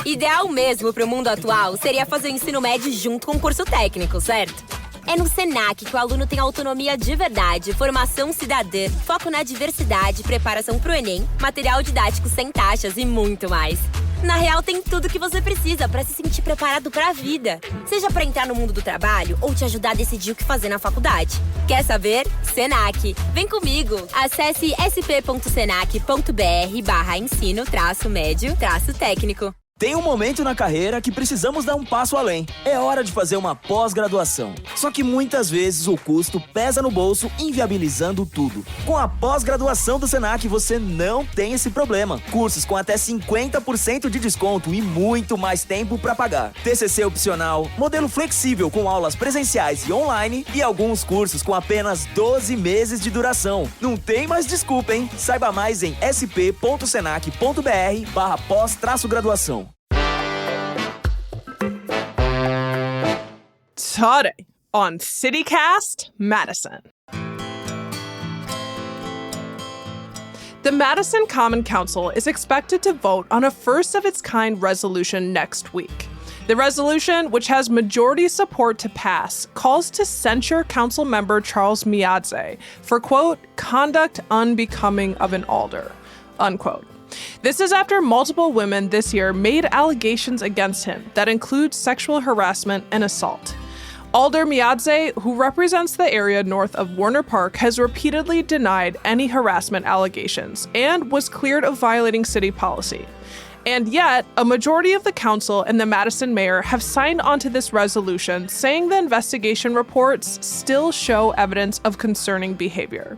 Ideal mesmo para o mundo atual seria fazer o ensino médio junto com o curso técnico, certo? É no Senac que o aluno tem autonomia de verdade, formação cidadã, foco na diversidade, preparação para o Enem, material didático sem taxas e muito mais. Na real, tem tudo que você precisa para se sentir preparado para a vida. Seja para entrar no mundo do trabalho ou te ajudar a decidir o que fazer na faculdade. Quer saber? Senac. Vem comigo! Acesse sp.senac.br/ensino-médio-técnico. Tem um momento na carreira que precisamos dar um passo além. É hora de fazer uma pós-graduação. Só que muitas vezes o custo pesa no bolso, inviabilizando tudo. Com a pós-graduação do Senac, você não tem esse problema. Cursos com até 50% de desconto e muito mais tempo para pagar. TCC opcional, modelo flexível com aulas presenciais e online e alguns cursos com apenas 12 meses de duração. Não tem mais desculpa, hein? Saiba mais em sp.senac.br/pós-graduação. Today on CityCast Madison. The Madison Common Council is expected to vote on a first-of-its-kind resolution next week. The resolution, which has majority support to pass, calls to censure council member Charles Miadze for, quote, conduct unbecoming of an Alder, unquote. This is after multiple women this year made allegations against him that include sexual harassment and assault. Alder Miadze, who represents the area north of Warner Park, has repeatedly denied any harassment allegations and was cleared of violating city policy. And yet, a majority of the council and the Madison mayor have signed onto this resolution, saying the investigation reports still show evidence of concerning behavior.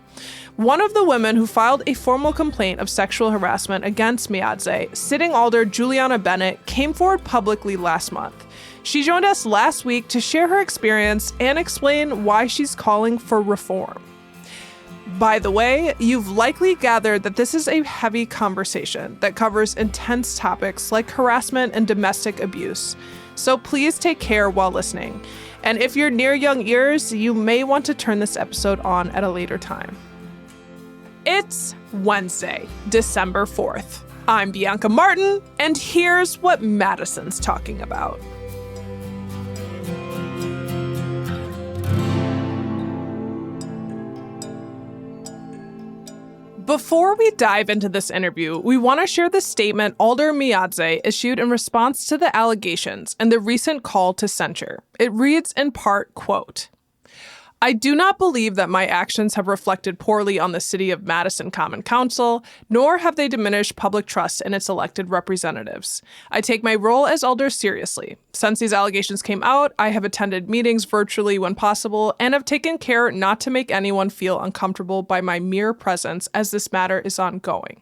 One of the women who filed a formal complaint of sexual harassment against Miadze, sitting alder Juliana Bennett, came forward publicly last month. She joined us last week to share her experience and explain why she's calling for reform. By the way, you've likely gathered that this is a heavy conversation that covers intense topics like harassment and domestic abuse, so please take care while listening. And if you're near young ears, you may want to turn this episode on at a later time. It's Wednesday, December 4th. I'm Bianca Martin, and here's what Madison's talking about. Before we dive into this interview, we want to share the statement Alder Miadze issued in response to the allegations and the recent call to censure. It reads in part, quote, I do not believe that my actions have reflected poorly on the City of Madison Common Council, nor have they diminished public trust in its elected representatives. I take my role as alder seriously. Since these allegations came out, I have attended meetings virtually when possible and have taken care not to make anyone feel uncomfortable by my mere presence as this matter is ongoing.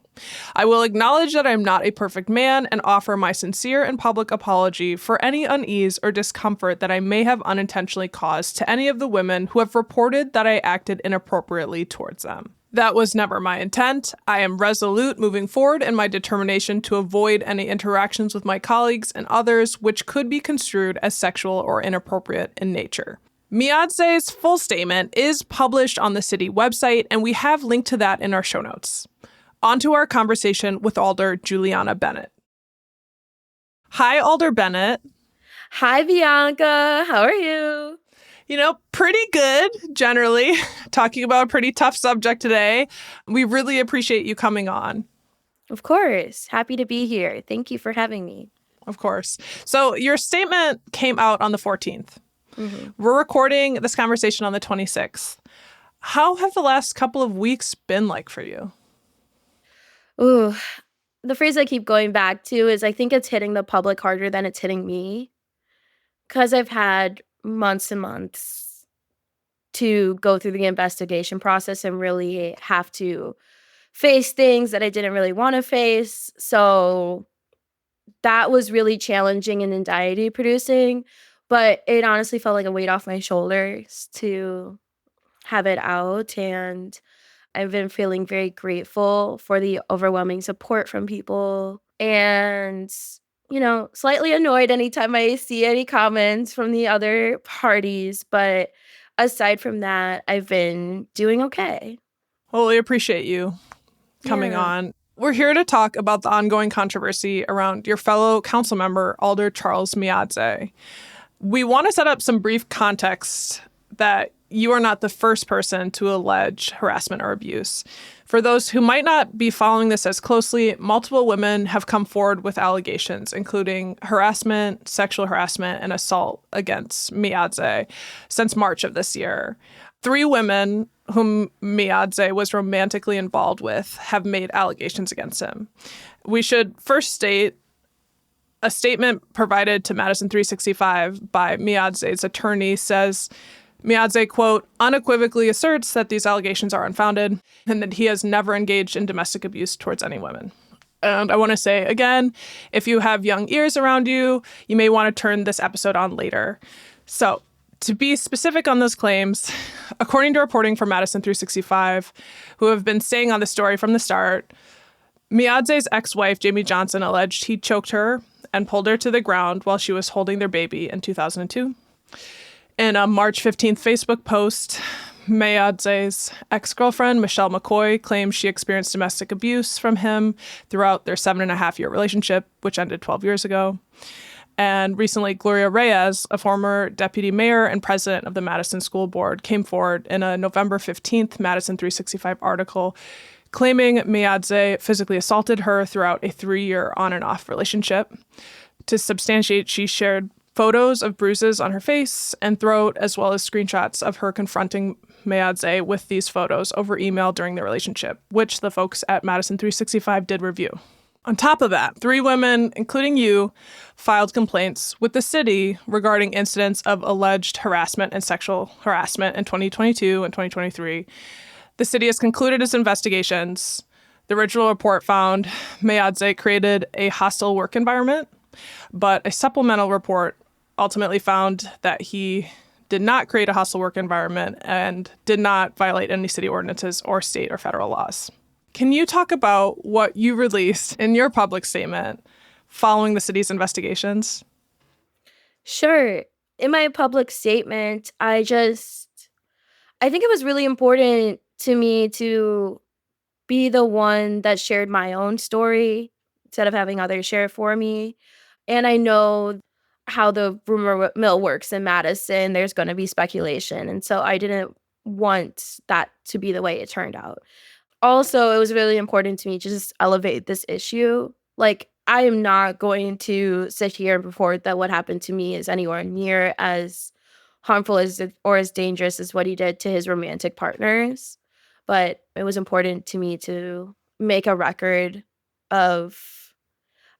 I will acknowledge that I am not a perfect man and offer my sincere and public apology for any unease or discomfort that I may have unintentionally caused to any of the women who have reported that I acted inappropriately towards them. That was never my intent. I am resolute moving forward in my determination to avoid any interactions with my colleagues and others which could be construed as sexual or inappropriate in nature. Miadze's full statement is published on the city website, and we have linked to that in our show notes. On to our conversation with Alder Juliana Bennett. Hi, Alder Bennett. Hi, Bianca. How are you? You know, pretty good, generally. Talking about a pretty tough subject today. We really appreciate you coming on. Of course. Happy to be here. Thank you for having me. Of course. So your statement came out on the 14th. Mm-hmm. We're recording this conversation on the 26th. How have the last couple of weeks been like for you? Ooh, the phrase I keep going back to is I think it's hitting the public harder than it's hitting me. Because I've had months and months to go through the investigation process and really have to face things that I didn't really want to face. So that was really challenging and anxiety producing. But it honestly felt like a weight off my shoulders to have it out. And I've been feeling very grateful for the overwhelming support from people and, you know, slightly annoyed anytime I see any comments from the other parties. But aside from that, I've been doing okay. Well, we appreciate you coming on. We're here to talk about the ongoing controversy around your fellow council member, Alder Charles Miadze. We want to set up some brief context that you are not the first person to allege harassment or abuse. For those who might not be following this as closely, multiple women have come forward with allegations, including harassment, sexual harassment, and assault against Miadze since March of this year. 3 women whom Miadze was romantically involved with have made allegations against him. We should first state a statement provided to Madison 365 by Miadze's attorney says Miadze, quote, unequivocally asserts that these allegations are unfounded and that he has never engaged in domestic abuse towards any women. And I want to say again, if you have young ears around you, you may want to turn this episode on later. So, to be specific on those claims, according to reporting from Madison 365, who have been staying on the story from the start, Miadze's ex-wife, Jamie Johnson, alleged he choked her and pulled her to the ground while she was holding their baby in 2002. In a March 15th Facebook post, Miadze's ex-girlfriend, Michelle McCoy, claimed she experienced domestic abuse from him throughout their 7.5-year relationship, which ended 12 years ago. And recently, Gloria Reyes, a former deputy mayor and president of the Madison School Board, came forward in a November 15th Madison 365 article claiming Miadze physically assaulted her throughout a 3-year on and off relationship. To substantiate, she shared photos of bruises on her face and throat, as well as screenshots of her confronting Miadze with these photos over email during the relationship, which the folks at Madison 365 did review. On top of that, 3 women, including you, filed complaints with the city regarding incidents of alleged harassment and sexual harassment in 2022 and 2023. The city has concluded its investigations. The original report found Miadze created a hostile work environment, but a supplemental report ultimately found that he did not create a hostile work environment and did not violate any city ordinances or state or federal laws. Can you talk about what you released in your public statement following the city's investigations? Sure. In my public statement, I think it was really important to me to be the one that shared my own story instead of having others share it for me. And I know how the rumor mill works in Madison. There's going to be speculation. And so I didn't want that to be the way it turned out. Also, it was really important to me to just elevate this issue. Like, I am not going to sit here and report that what happened to me is anywhere near as harmful as or as dangerous as what he did to his romantic partners. But it was important to me to make a record of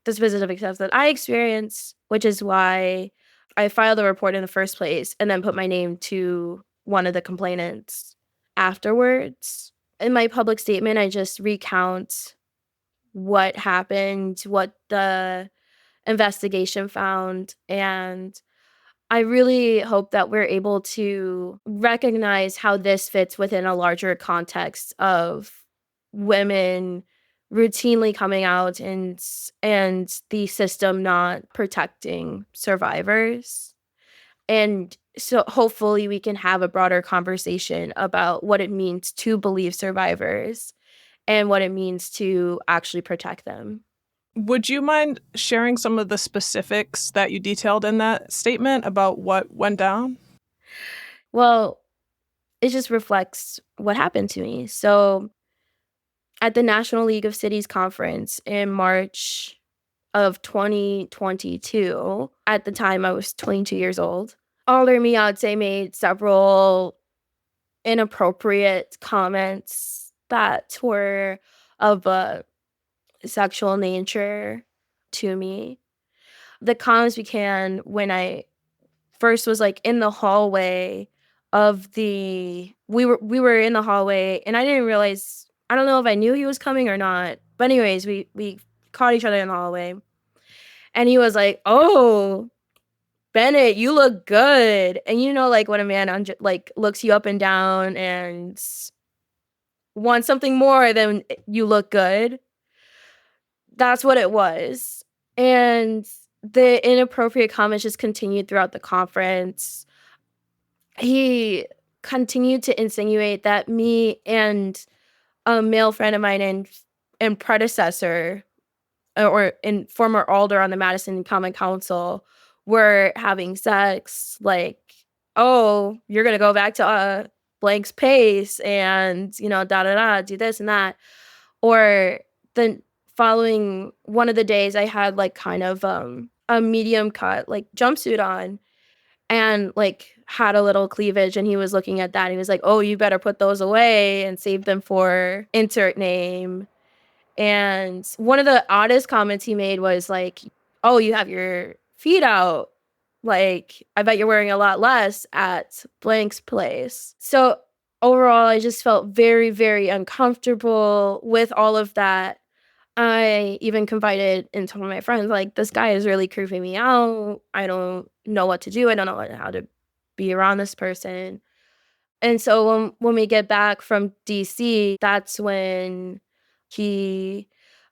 the specific stuff that I experienced, which is why I filed a report in the first place and then put my name to one of the complainants afterwards. In my public statement, I just recount what happened, what the investigation found, and I really hope that we're able to recognize how this fits within a larger context of women routinely coming out and the system not protecting survivors. And so hopefully we can have a broader conversation about what it means to believe survivors and what it means to actually protect them. Would you mind sharing some of the specifics that you detailed in that statement about what went down? Well, it just reflects what happened to me. So at the National League of Cities conference in March of 2022, at the time I was 22 years old, Alder Miadze made several inappropriate comments that were of a sexual nature to me. The comments began when I first was like in the hallway of the we were in the hallway and I didn't realize, I don't know if I knew he was coming or not. But anyways, we caught each other in the hallway. And he was like, "Oh, Bennett, you look good." And you know, like when a man like looks you up and down and wants something more than you look good. That's what it was. And the inappropriate comments just continued throughout the conference. He continued to insinuate that me and a male friend of mine and predecessor or in former Alder on the Madison Common Council were having sex, like, oh, you're going to go back to blank's pace and, do this and that. Or the following one of the days I had like kind of a medium cut like jumpsuit on and like had a little cleavage, and he was looking at that and he was like, oh, you better put those away and save them for insert name. And one of the oddest comments he made was like, oh, you have your feet out. Like, I bet you're wearing a lot less at blank's place. So overall, I just felt very, very uncomfortable with all of that. I even confided in some of my friends, like, this guy is really creeping me out. I don't know what to do. I don't know how to be around this person. And so when we get back from DC, that's when he,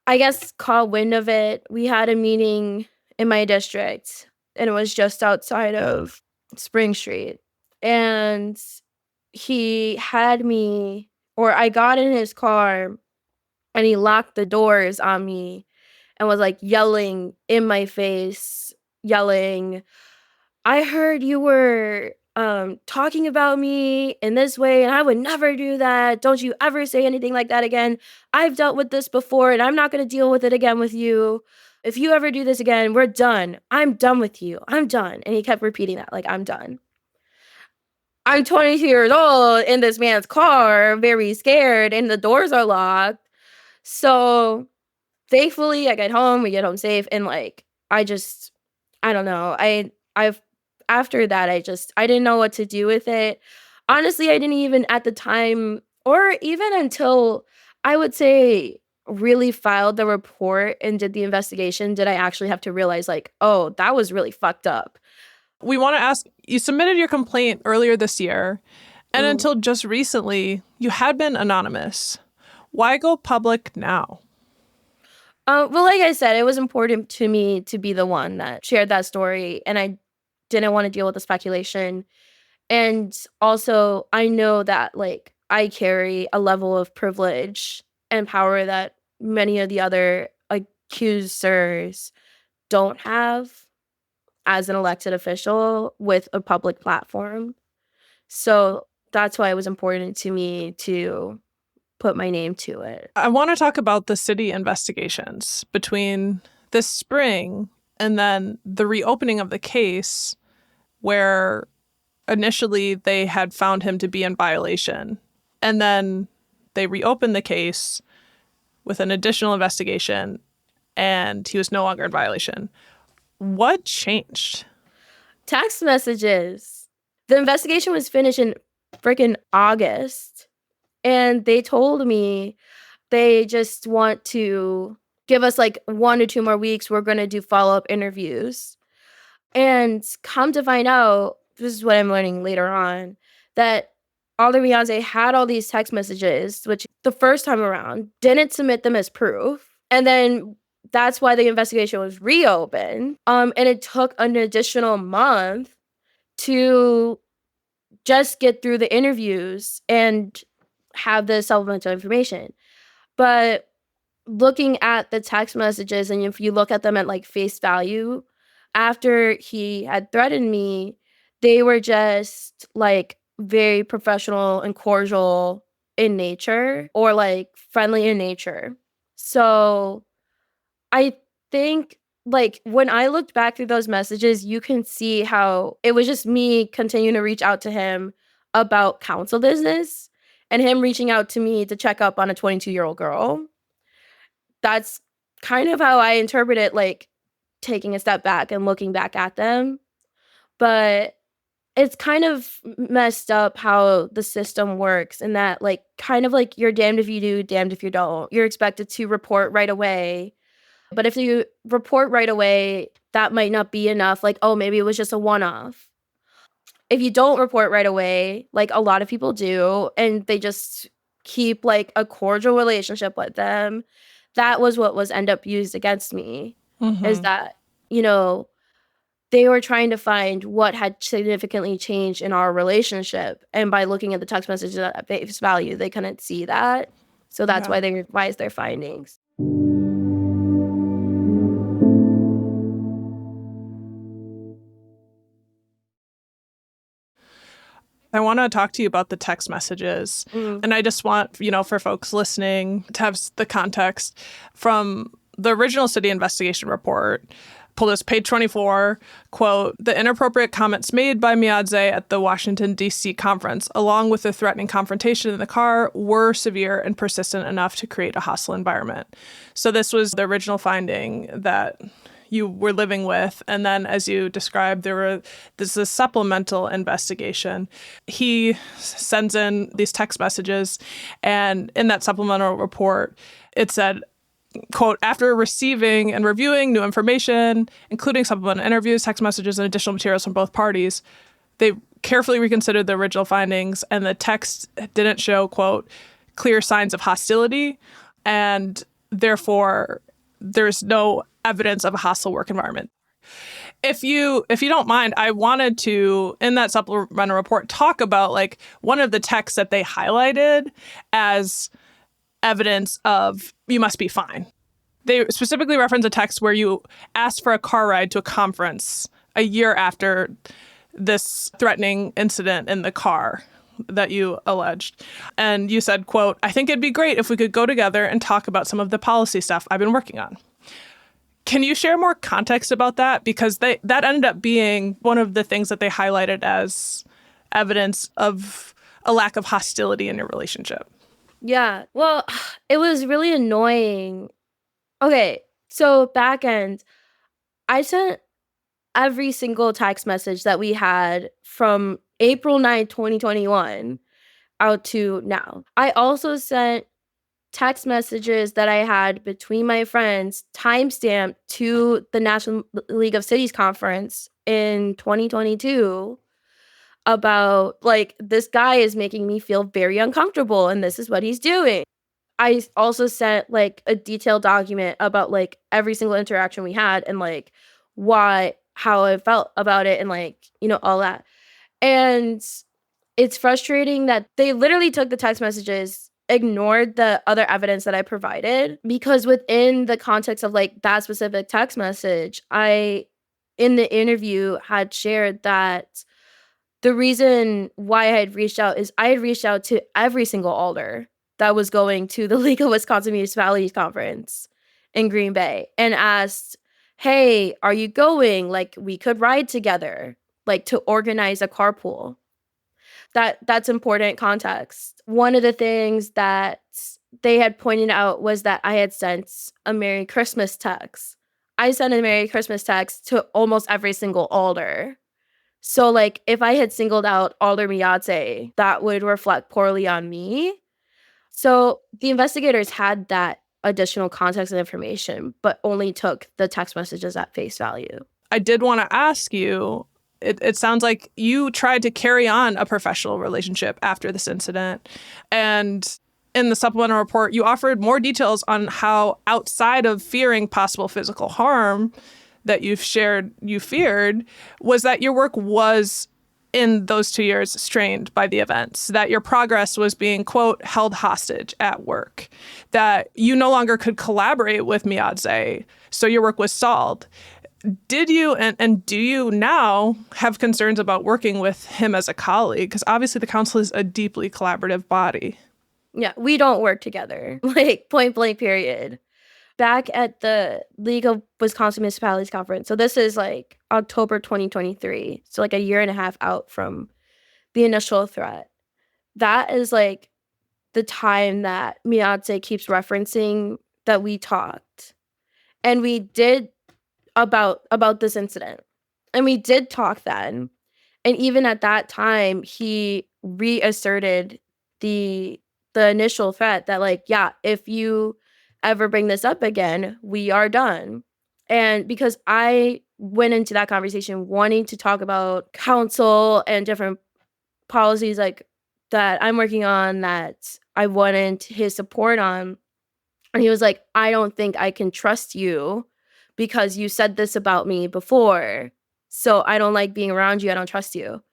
I guess, caught wind of it. We had a meeting in my district, and it was just outside of Spring Street. And he had me, or I got in his car, and he locked the doors on me and was like yelling in my face, yelling, I heard you were talking about me in this way, and I would never do that. Don't you ever say anything like that again. I've dealt with this before, and I'm not going to deal with it again with you. If you ever do this again, we're done. I'm done with you. I'm done. And he kept repeating that, like, I'm done. I'm 22 years old in this man's car, very scared, and the doors are locked. So thankfully, I get home, we get home safe, and like, I don't know. I've after that, I didn't know what to do with it. Honestly, I didn't even at the time, or even until I would say really filed the report and did the investigation, did I actually have to realize like, oh, that was really fucked up. We want to ask, you submitted your complaint earlier this year, and until just recently, you had been anonymous. Why go public now? Well, like I said, it was important to me to be the one that shared that story, and I didn't want to deal with the speculation. And also, I know that like I carry a level of privilege and power that many of the other accusers don't have as an elected official with a public platform. So that's why it was important to me to put my name to it. I want to talk about the city investigations between this spring and then the reopening of the case, where initially they had found him to be in violation. And then they reopened the case with an additional investigation, and he was no longer in violation. What changed? Text messages. The investigation was finished in freaking August. And they told me they just want to give us like 1 or 2 more weeks. We're going to do follow-up interviews. And come to find out, this is what I'm learning later on, that Alder Beyonce had all these text messages, which the first time around didn't submit them as proof. And then that's why the investigation was reopened. And it took an additional month to just get through the interviews and have the supplemental information. But looking at the text messages, and if you look at them at like face value, after he had threatened me, they were just like very professional and cordial in nature, or like friendly in nature. So I think like when I looked back through those messages, you can see how it was just me continuing to reach out to him about council business and him reaching out to me to check up on a 22-year-old girl. That's kind of how I interpret it, like taking a step back and looking back at them. But it's kind of messed up how the system works, in that like kind of like you're damned if you do, damned if you don't. You're expected to report right away. But if you report right away, that might not be enough. Like, oh, maybe it was just a one-off. If you don't report right away, like a lot of people do, and they just keep like a cordial relationship with them, that was what was end up used against me. Is that, they were trying to find what had significantly changed in our relationship. And by looking at the text messages at face value, they couldn't see that. So that's why they revised their findings. I want to talk to you about the text messages. And I just want, for folks listening to have the context from the original city investigation report. Pull this page 24, quote, "The inappropriate comments made by Miadze at the Washington, D.C. conference, along with the threatening confrontation in the car, were severe and persistent enough to create a hostile environment." So this was the original finding that you were living with. And then, as you described, this is a supplemental investigation. He sends in these text messages, and in that supplemental report, it said, quote, "After receiving and reviewing new information, including supplemental interviews, text messages, and additional materials from both parties, they carefully reconsidered the original findings, and the text didn't show, quote, clear signs of hostility, and therefore there's no evidence of a hostile work environment." If you don't mind, I wanted to, in that supplemental report, talk about one of the texts that they highlighted as evidence of "you must be fine." They specifically reference a text where you asked for a car ride to a conference a year after this threatening incident in the car that you alleged. And you said, quote, "I think it'd be great if we could go together and talk about some of the policy stuff I've been working on." Can you share more context about that? Because that ended up being one of the things that they highlighted as evidence of a lack of hostility in your relationship. Yeah. Well, it was really annoying. Okay. So back end, I sent every single text message that we had from April 9th, 2021 out to now. I also sent text messages that I had between my friends timestamped to the National League of Cities conference in 2022 about this guy is making me feel very uncomfortable and this is what he's doing. I also sent a detailed document about every single interaction we had and how I felt about it and all that. And it's frustrating that they literally took the text messages, ignored the other evidence that I provided, because within the context of that specific text message, I, in the interview, had shared that the reason why I had reached out is I had reached out to every single alder that was going to the League of Wisconsin Municipalities conference in Green Bay and asked, "Hey, are you going? We could ride together, to organize a carpool." That's important context. One of the things that they had pointed out was that I had sent a Merry Christmas text. I sent a Merry Christmas text to almost every single alder. So if I had singled out Alder Miadze, that would reflect poorly on me. So the investigators had that additional context and information, but only took the text messages at face value. I did want to ask you, it sounds like you tried to carry on a professional relationship after this incident. And in the supplemental report, you offered more details on how, outside of fearing possible physical harm that you've shared you feared, was that your work was, in those 2 years, strained by the events, that your progress was being, quote, held hostage at work, that you no longer could collaborate with Miadze, so your work was stalled. Did you and do you now have concerns about working with him as a colleague? Because obviously the council is a deeply collaborative body. Yeah, we don't work together, point blank, period. Back at the League of Wisconsin Municipalities conference, so this is October 2023, so a year and a half out from the initial threat. That is the time that Miadze keeps referencing that we talked. And we did about this incident. And we did talk then. And even at that time, he reasserted the initial threat that yeah, if you ever bring this up again, we are done. And because I went into that conversation wanting to talk about council and different policies that I'm working on that I wanted his support on. And he was like, "I don't think I can trust you because you said this about me before. So I don't like being around you. I don't trust you."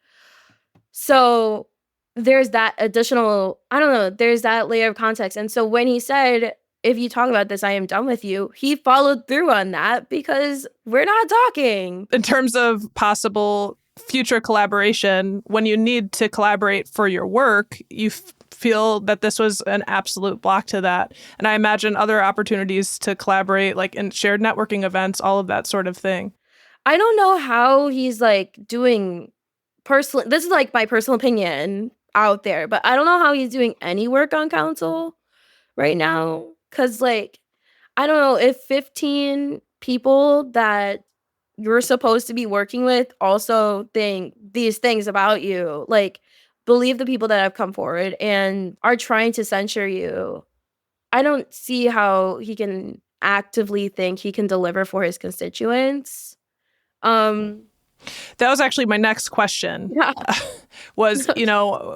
So there's that additional, I don't know, there's that layer of context. And so when he said, if you talk about this, I am done with you. He followed through on that because we're not talking. In terms of possible future collaboration, when you need to collaborate for your work, you feel that this was an absolute block to that. And I imagine other opportunities to collaborate, like in shared networking events, all of that sort of thing. I don't know how he's like doing personal. This is like my personal opinion out there, but I don't know how he's doing any work on council right now. Cause like, I don't know if 15 people that you're supposed to be working with also think these things about you, like believe the people that have come forward and are trying to censure you. I don't see how he can actively think he can deliver for his constituents. That was actually my next question. Yeah. Was,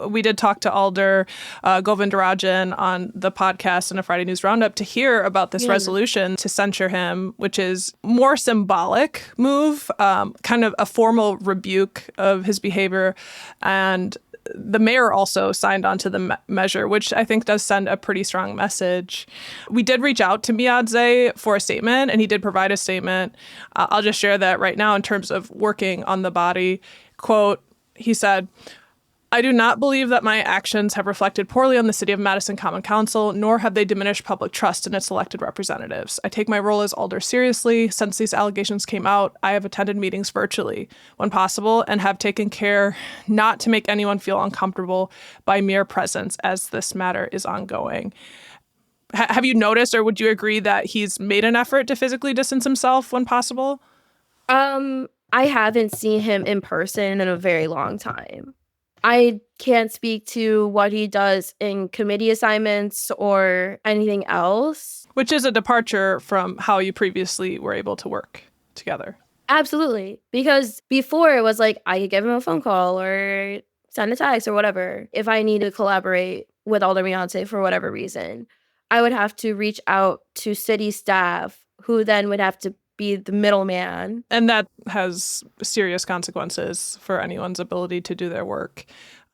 we did talk to Alder Govindarajan on the podcast in a Friday News Roundup to hear about this resolution to censure him, which is more symbolic move, kind of a formal rebuke of his behavior. And the mayor also signed on to the measure, which I think does send a pretty strong message. We did reach out to Miadze for a statement, and he did provide a statement. I'll just share that right now in terms of working on the body. Quote, he said, "I do not believe that my actions have reflected poorly on the City of Madison Common Council, nor have they diminished public trust in its elected representatives. I take my role as Alder seriously. Since these allegations came out, I have attended meetings virtually when possible and have taken care not to make anyone feel uncomfortable by mere presence as this matter is ongoing." Have you noticed, or would you agree that he's made an effort to physically distance himself when possible? I haven't seen him in person in a very long time. I can't speak to what he does in committee assignments or anything else. Which is a departure from how you previously were able to work together. Absolutely. Because before it was like I could give him a phone call or send a text or whatever. If I need to collaborate with Alder Miadze for whatever reason, I would have to reach out to city staff who then would have to be the middleman. And that has serious consequences for anyone's ability to do their work,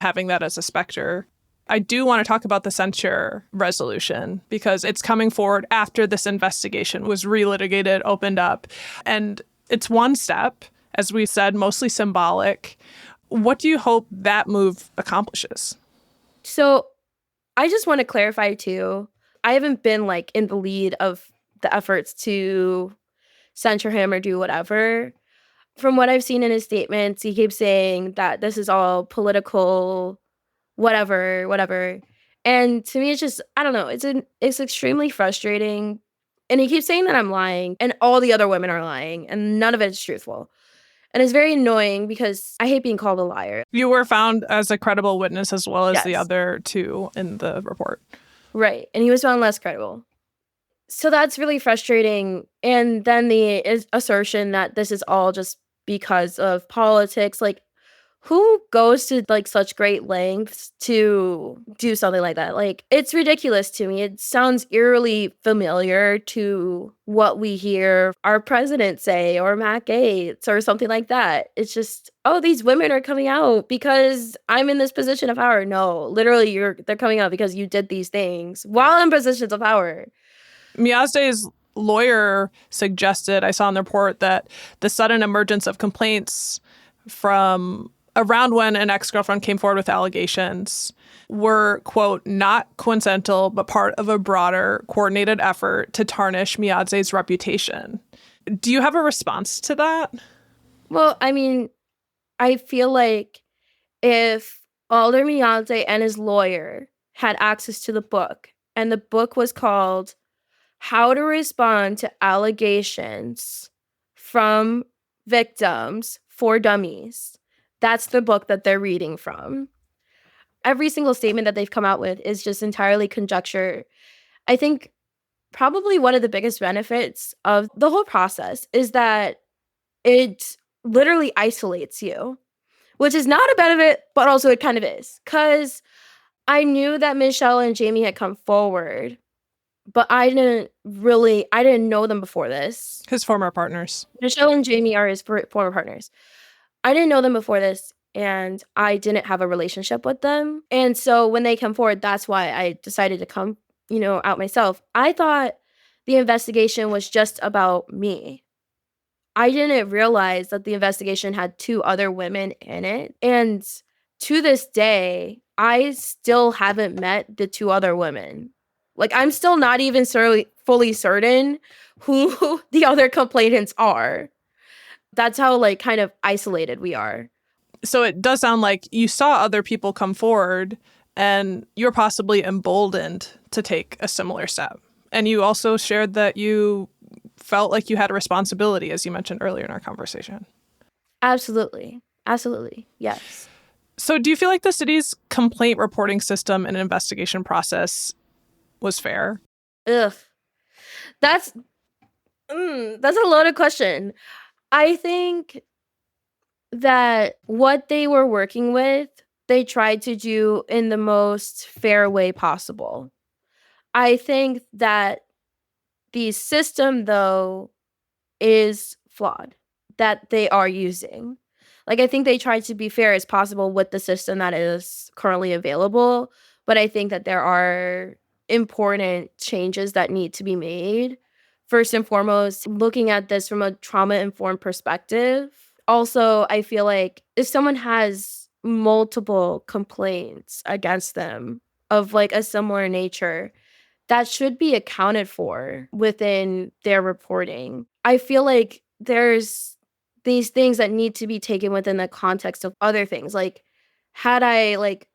having that as a specter. I do want to talk about the censure resolution because it's coming forward after this investigation was relitigated, opened up. And it's one step, as we said, mostly symbolic. What do you hope that move accomplishes? So I just want to clarify, too. I haven't been like in the lead of the efforts to censure him or do whatever. From what I've seen in his statements, he keeps saying that this is all political, whatever. And to me, it's just, I don't know, it's extremely frustrating. And he keeps saying that I'm lying and all the other women are lying and none of it is truthful. And it's very annoying because I hate being called a liar. You were found as a credible witness as well as the Yes. other two in the report. Right. And he was found less credible. So that's really frustrating. And then the assertion that this is all just because of politics. Like, who goes to like such great lengths to do something like that? Like, it's ridiculous to me. It sounds eerily familiar to what we hear our president say or Matt Gaetz or something like that. It's just, oh, these women are coming out because I'm in this position of power. No, literally, they're coming out because you did these things while in positions of power. Miazde's lawyer suggested, I saw in the report, that the sudden emergence of complaints from around when an ex-girlfriend came forward with allegations were, quote, not coincidental, but part of a broader coordinated effort to tarnish Miadze's reputation. Do you have a response to that? Well, I mean, I feel like if Alder Miadze and his lawyer had access to the book, and the book was called How to Respond to Allegations from Victims for Dummies, that's the book that they're reading from. Every single statement that they've come out with is just entirely conjecture. I think probably one of the biggest benefits of the whole process is that it literally isolates you, which is not a benefit, but also it kind of is. Because I knew that Michelle and Jamie had come forward, but I didn't know them before this. His former partners. Michelle and Jamie are his former partners. I didn't know them before this, and I didn't have a relationship with them. And so when they come forward, that's why I decided to come out myself. I thought the investigation was just about me. I didn't realize that the investigation had 2 other women in it, and to this day, I still haven't met the 2 other women. Like, I'm still not even fully certain who the other complainants are. That's how, like, kind of isolated we are. So it does sound like you saw other people come forward and you're possibly emboldened to take a similar step. And you also shared that you felt like you had a responsibility, as you mentioned earlier in our conversation. Absolutely. Absolutely. Yes. So do you feel like the city's complaint reporting system and investigation process was fair? Ugh. That's a loaded question. I think that what they were working with, they tried to do in the most fair way possible. I think that the system, though, is flawed that they are using. Like, I think they tried to be fair as possible with the system that is currently available, but I think that there are important changes that need to be made. First and foremost, looking at this from a trauma-informed perspective. Also, I feel like if someone has multiple complaints against them of, like, a similar nature, that should be accounted for within their reporting. I feel like there's these things that need to be taken within the context of other things. Like, had I, like,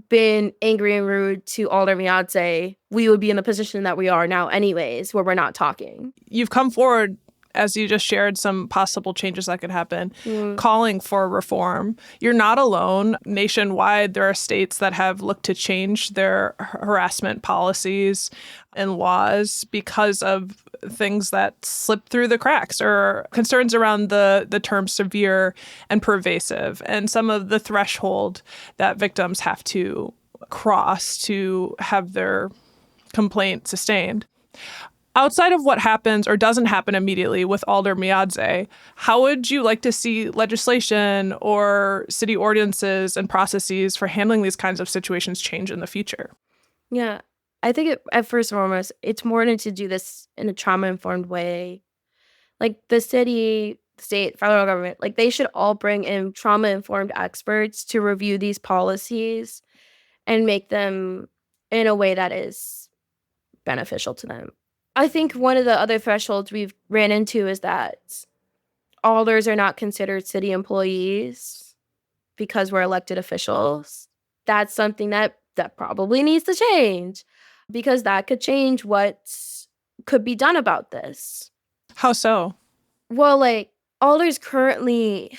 been angry and rude to Alder Miyadze, we would be in the position that we are now anyways, where we're not talking. You've come forward, as you just shared, some possible changes that could happen, calling for reform. You're not alone. Nationwide, there are states that have looked to change their harassment policies and laws because of things that slip through the cracks or concerns around the term severe and pervasive and some of the threshold that victims have to cross to have their complaint sustained. Outside of what happens or doesn't happen immediately with Alder Miyadze, how would you like to see legislation or city ordinances and processes for handling these kinds of situations change in the future? Yeah. I think at first and foremost, it's important to do this in a trauma-informed way. Like, the city, state, federal government, like, they should all bring in trauma-informed experts to review these policies and make them in a way that is beneficial to them. I think one of the other thresholds we've ran into is that alders are not considered city employees because we're elected officials. That's something that probably needs to change, because that could change what could be done about this. How so? Well, like, alders currently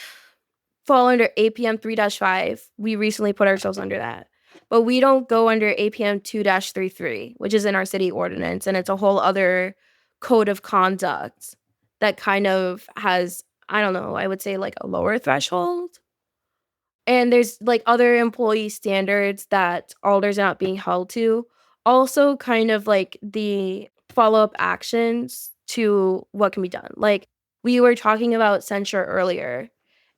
fall under APM 3-5. We recently put ourselves under that. But we don't go under APM 2-33, which is in our city ordinance. And it's a whole other code of conduct that kind of has, I don't know, I would say like a lower threshold. And there's like other employee standards that alders are not being held to. Also, kind of like the follow-up actions to what can be done. Like, we were talking about censure earlier.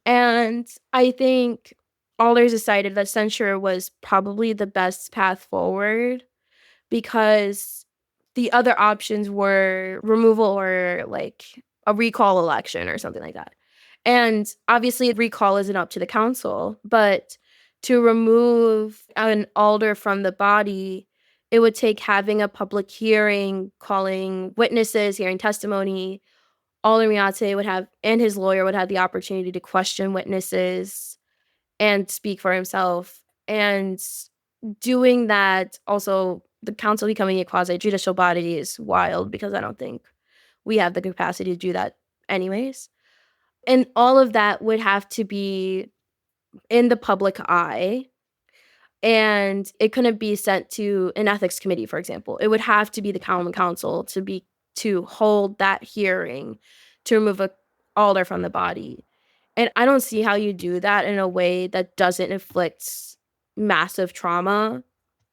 And I think alders decided that censure was probably the best path forward, because the other options were removal or like a recall election or something like that. And obviously, recall isn't up to the council, but to remove an alder from the body, it would take having a public hearing, calling witnesses, hearing testimony. Alder Miyate would have, and his lawyer would have the opportunity to question witnesses and speak for himself. And doing that, also, the council becoming a quasi-judicial body is wild, because I don't think we have the capacity to do that anyways. And all of that would have to be in the public eye, and it couldn't be sent to an ethics committee, for example. It would have to be the common council to hold that hearing to remove a alder from the body. And I don't see how you do that in a way that doesn't inflict massive trauma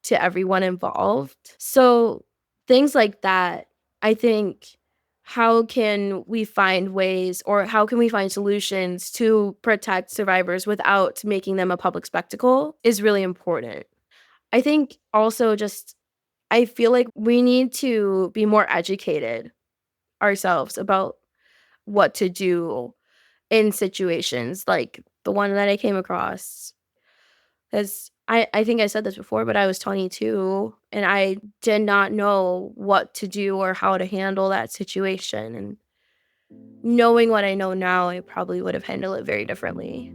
to everyone involved. So things like that, I think, how can we find ways, or how can we find solutions to protect survivors without making them a public spectacle, is really important. I think also just I feel like we need to be more educated ourselves about what to do in situations like the one that I came across. Because I think I said this before, but I was 22 and I did not know what to do or how to handle that situation. And knowing what I know now, I probably would have handled it very differently.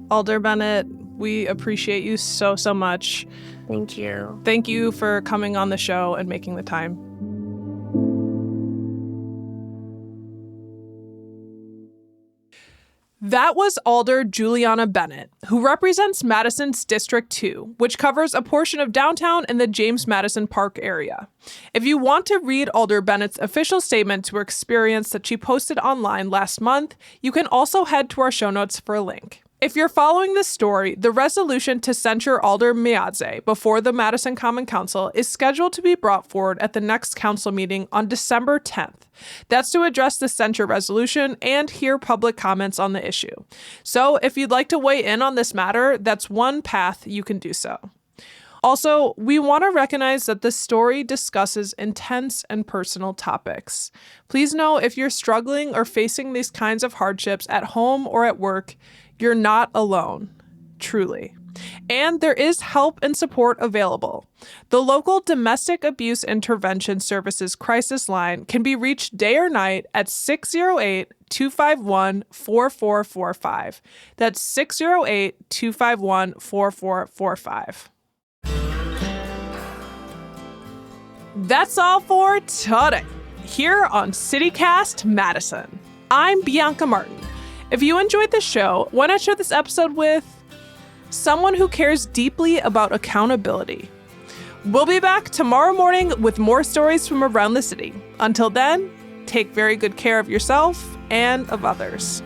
Alder Bennett, we appreciate you so, so much. Thank you. Thank you for coming on the show and making the time. That was Alder Juliana Bennett, who represents Madison's District 2, which covers a portion of downtown and the James Madison Park area. If you want to read Alder Bennett's official statement to her experience that she posted online last month, you can also head to our show notes for a link. If you're following this story, the resolution to censure Alder Miadze before the Madison Common Council is scheduled to be brought forward at the next council meeting on December 10th. That's to address the censure resolution and hear public comments on the issue. So if you'd like to weigh in on this matter, that's one path you can do so. Also, we want to recognize that this story discusses intense and personal topics. Please know if you're struggling or facing these kinds of hardships at home or at work, you're not alone, truly. And there is help and support available. The local Domestic Abuse Intervention Services crisis line can be reached day or night at 608-251-4445. That's 608-251-4445. That's all for today, here on CityCast Madison. I'm Bianca Martin. If you enjoyed the show, why not share this episode with someone who cares deeply about accountability? We'll be back tomorrow morning with more stories from around the city. Until then, take very good care of yourself and of others.